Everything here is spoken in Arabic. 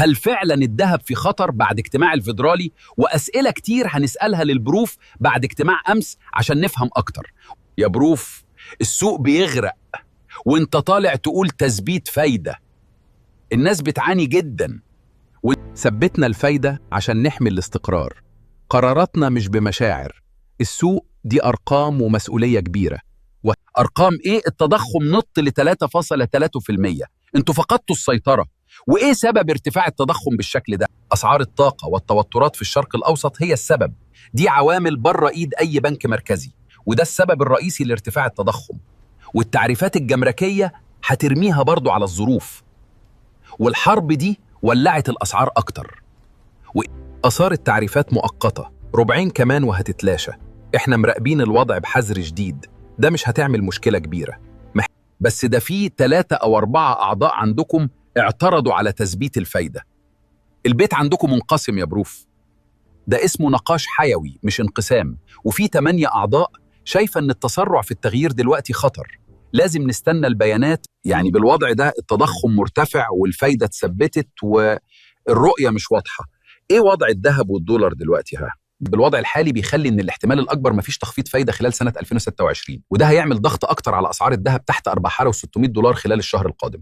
هل فعلا الذهب في خطر بعد اجتماع الفيدرالي؟ وأسئلة كتير هنسألها للبروف بعد اجتماع أمس عشان نفهم أكتر. يا بروف، السوق بيغرق وانت طالع تقول تثبيت فايدة. الناس بتعاني جدا. ثبتنا الفايدة عشان نحمي الاستقرار. قراراتنا مش بمشاعر. السوق دي أرقام ومسؤولية كبيرة. أرقام إيه؟ التضخم نط ل 3.3%. انتوا فقدتوا السيطرة. وإيه سبب ارتفاع التضخم بالشكل ده؟ أسعار الطاقة والتوترات في الشرق الأوسط هي السبب. دي عوامل بره إيد أي بنك مركزي، وده السبب الرئيسي لارتفاع التضخم. والتعريفات الجمركية هترميها برضو على الظروف. والحرب دي ولعت الأسعار أكتر. آثار التعريفات مؤقتة، ربعين كمان وهتتلاشى. احنا مراقبين الوضع بحذر شديد. ده مش هتعمل مشكلة كبيرة. بس ده فيه 3 أو 4 أعضاء عندكم اعترضوا على تثبيت الفايدة. البيت عندكم منقسم يا بروف. ده اسمه نقاش حيوي مش انقسام. وفي 8 أعضاء شايفة أن التسرع في التغيير دلوقتي خطر. لازم نستنى البيانات. يعني بالوضع ده التضخم مرتفع والفايدة اتثبتت والرؤية مش واضحة. ايه وضع الذهب والدولار دلوقتي؟ بالوضع الحالي بيخلي ان الاحتمال الاكبر مفيش تخفيض فايده خلال سنه 2026، وده هيعمل ضغط اكتر على اسعار الذهب تحت $4,600 خلال الشهر القادم.